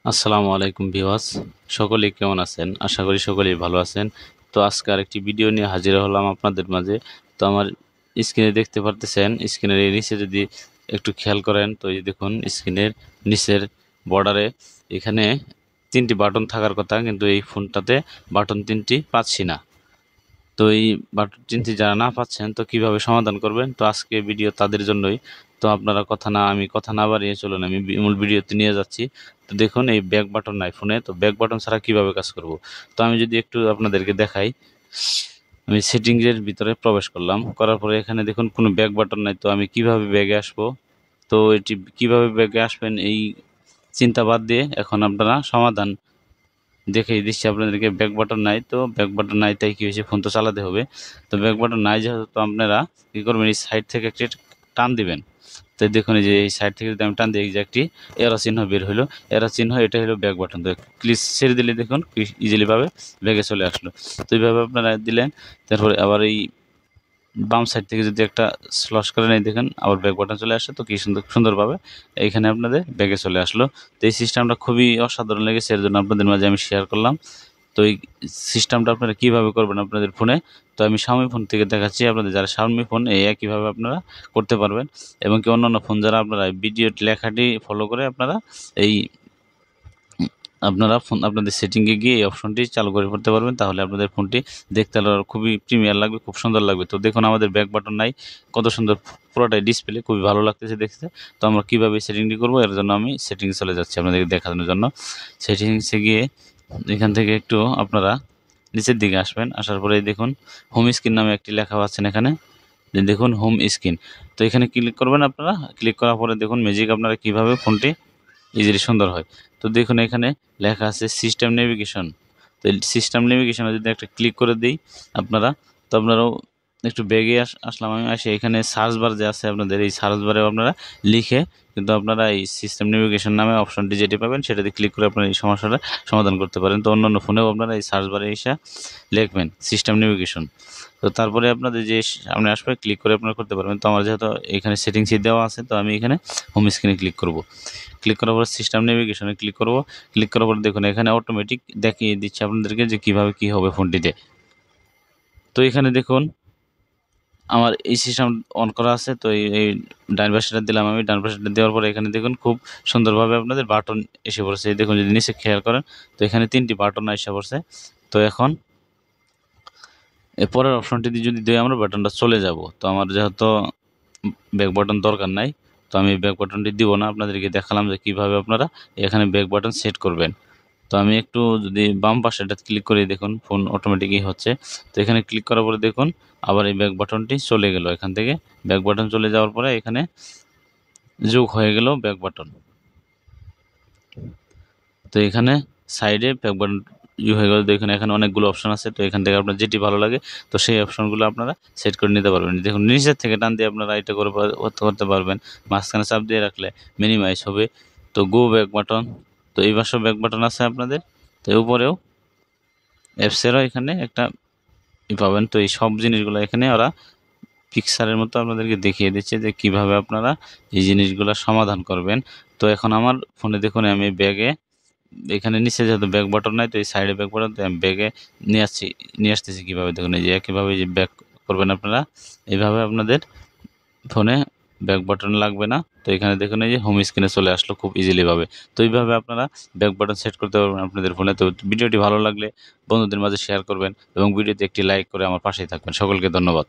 আসসালামু আলাইকুম ভিউয়ার্স, সকলেই কেমন আছেন? আশা করি সকলেই ভালো আছেন। তো আজকে আরেকটি ভিডিও নিয়ে হাজির হলাম আপনাদের মাঝে। তো আমার স্ক্রিনে দেখতে পারতেছেন, স্ক্রিনের এই নিচে যদি একটু খেয়াল করেন তো এই দেখুন স্ক্রিনের নিচের বর্ডারে এখানে 3টি বাটন থাকার কথা, কিন্তু এই ফোনটাতে বাটন 3টি পাচ্ছি না। তো এই বাটন 3টি যারা না পাচ্ছেন তো কিভাবে সমাধান করবেন, তো আজকে ভিডিও তাদের জন্যই। তো আপনারা আমি কথা না বাড়িয়ে চলুন আমি মূল ভিডিওতে নিয়ে যাচ্ছি। তো দেখুন এই ব্যাক বাটন নাই ফোনে, তো ব্যাক বাটন ছাড়া কিভাবে কাজ করব। তো আমি যদি একটু আপনাদেরকে দেখাই, আমি সেটিংসের ভিতরে প্রবেশ করলাম, করার পরে এখানে দেখুন কোনো ব্যাক বাটন নাই। তো আমি কিভাবে ব্যাগে আসবো, তো এটি কিভাবে ব্যাগে আসবেন এই চিন্তা বাদ দিয়ে এখন আপনারা সমাধান দেখিয়ে দিচ্ছি আপনাদেরকে। ব্যাক বাটন নাই, তো ব্যাক বাটন নাই তাই কি হয়েছে, ফোন তো চালাতে হবে। তো ব্যাক বাটন নাই যেহেতু, তো আপনারা কী করবেন, এই সাইড থেকে একটি টান দিবেন। তো দেখুন এই যে এই সাইড থেকে যদি আমি টান দিই, এই যে একটি এরো চিহ্ন বের হলো, এরো চিহ্ন, এটা হলো ব্যাক বাটন। তো ক্লিক ছেড়ে দিলে দেখুন ইজিলি ভাবে ব্যাগে চলে আসলো। তো এইভাবে আপনারা দিলেন। তারপরে আবার এই বাম সাইড থেকে যদি একটা স্লশ করে নেই, দেখেন আবার ব্যাক বাটন চলে আসে। তো কি সুন্দরভাবে এইখানে আপনাদের ব্যাগে চলে আসলো। তো এই সিস্টেমটা খুবই অসাধারণ লেগেছে, এর জন্য আপনাদের মাঝে আমি শেয়ার করলাম। তো এই সিস্টেমটা আপনারা কীভাবে করবেন আপনাদের ফোনে, তো আমি Xiaomi ফোন থেকে দেখাচ্ছি আপনাদের। যারা Xiaomi ফোন, এই একইভাবে আপনারা করতে পারবেন। এবং কি অন্যান্য ফোন যারা আপনারা ভিডিও লেখাটি ফলো করে আপনারা এই আপনারা ফোন আপনাদের সেটিংয়ে গিয়ে এই অপশনটি চালু করে করতে পারবেন, তাহলে আপনাদের ফোনটি দেখতে আরও খুবই প্রিমিয়ার লাগবে, খুব সুন্দর লাগবে। তো দেখুন আমাদের ব্যাক বাটন নাই, কত সুন্দর পুরোটাই ডিসপ্লে, খুবই ভালো লাগতেছে দেখতে। তো আমরা কীভাবে সেটিংটি করবো, এর জন্য আমি সেটিংস চলে যাচ্ছি আপনাদেরকে দেখানোর জন্য। সেটিংসে গিয়ে এখান থেকে একটু আপনারা নিচের দিকে আসবেন, আসার পরে দেখুন হোম স্ক্রিন নামে একটি লেখা পাচ্ছেন এখানে, দেখুন হোম স্ক্রিন। তো এখানে ক্লিক করবেন আপনারা, ক্লিক করার পরে দেখুন ম্যাজিক আপনারা কীভাবে ফোনটি ইজিলি সুন্দর হয়। তো দেখুন এখানে লেখা আছে সিস্টেম নেভিগেশন। তো সিস্টেম নেভিগেশনে যদি একটা ক্লিক করে দিই আপনারা, তো আপনারাও একটু বেগে আসলাম আমি, আসে এখানে সার্চ বার যে আছে আপনাদের, এই সার্চ বারে আপনারা লিখে কিন্তু আপনারা এই সিস্টেম নেভিগেশন নামে অপশনটি যেটি পাবেন সেটাতে ক্লিক করে আপনারা এই সমস্যাটা সমাধান করতে পারেন। তো অন্যান্য ফোনেও আপনারা এই সার্চ বারে এসে লিখবেন সিস্টেম নেভিগেশন। তো তারপরে আপনাদের যে সামনে আসবে ক্লিক করে আপনারা করতে পারবেন। তো আমার যেহেতু এখানে সেটিংসই দেওয়া আছে, তো আমি এখানে হোম স্ক্রিনে ক্লিক করব। ক্লিক করার পর সিস্টেম নেভিগেশনে ক্লিক করব। ক্লিক করার পর দেখুন এখানে অটোমেটিক দেখিয়ে দিচ্ছে আপনাদেরকে যে কীভাবে কী হবে ফোনটিতে। তো এখানে দেখুন আমার এই সিস্টেম অন করা আছে। তো এই ডান পাশেটা দিলাম আমি, ডান পাশেটা দেওয়ার পরে এখানে দেখুন খুব সুন্দরভাবে আপনাদের বাটন এসে পড়ছে। এই দেখুন যদি নিচে খেয়াল করেন, তো এখানে 3টি বাটন এসে পড়ছে। তো এখন এর পরের অপশনটি যদি দিই আমরা, বাটনটা চলে যাব। তো আমার যেহেতু ব্যাক বাটন দরকার নাই, তো আমি ব্যাক বাটনটি দিব না, আপনাদেরকে দেখালাম যে কীভাবে আপনারা এখানে ব্যাক বাটন সেট করবেন। তো আমি একটু যদি বাম পাশেটা ক্লিক করে দেখুন ফোন অটোমেটিকই হচ্ছে। তো এখানে ক্লিক করার পরে দেখুন আবার এই ব্যাক বাটনটি চলে গেল, এখান থেকে ব্যাক বাটন চলে যাওয়ার পরে এখানে যোগ হয়ে গেল ব্যাক বাটন। তো এখানে সাইডে ব্যাক বাটন হয়ে গেল। দেখুন এখানে অনেকগুলো অপশন আছে, তো এখান থেকে আপনার যেটি ভালো লাগে তো সেই অপশনগুলো আপনারা সেট করে নিতে পারবেন। দেখুন নিচের থেকে টান দিয়ে আপনারা এটা করতে পারবেন, মাঝখানে চাপ দিয়ে রাখলে মিনিমাইজ হবে। তো গো ব্যাক বাটন, তো এই পাশেও ব্যাক বাটন আছে আপনাদের। তো উপরেও অ্যাপসেরও এখানে একটা পাবেন। তো এই সব জিনিসগুলো এখানে ওরা পিকচারের মতো আপনাদেরকে দেখিয়ে দিচ্ছে যে কিভাবে আপনারা এই জিনিসগুলো সমাধান করবেন। তো এখন আমার ফোনে দেখুন আমি ব্যাগে এখানে নিচে যেহেতু ব্যাক বাটন নাই, তো এই সাইডে ব্যাক বাটন, তো আমি ব্যাগে নিয়ে আসতেছি কীভাবে দেখুন, এই যে একইভাবে যে ব্যাক করবেন আপনারা, এইভাবে আপনাদের ফোনে ব্যাক বাটন লাগবে না। তো এখানে দেখুন এই যে হোম স্ক্রিনে চলে আসলো খুব ইজিলি ভাবে। তো এইভাবে আপনারা ব্যাক বাটন সেট করতে পারবেন আপনাদের ফোনে। তো ভিডিওটি ভালো লাগলে বন্ধুদের মাঝে শেয়ার করবেন এবং ভিডিওতে একটি লাইক করে আমার পাশেই থাকবেন। সকলকে ধন্যবাদ।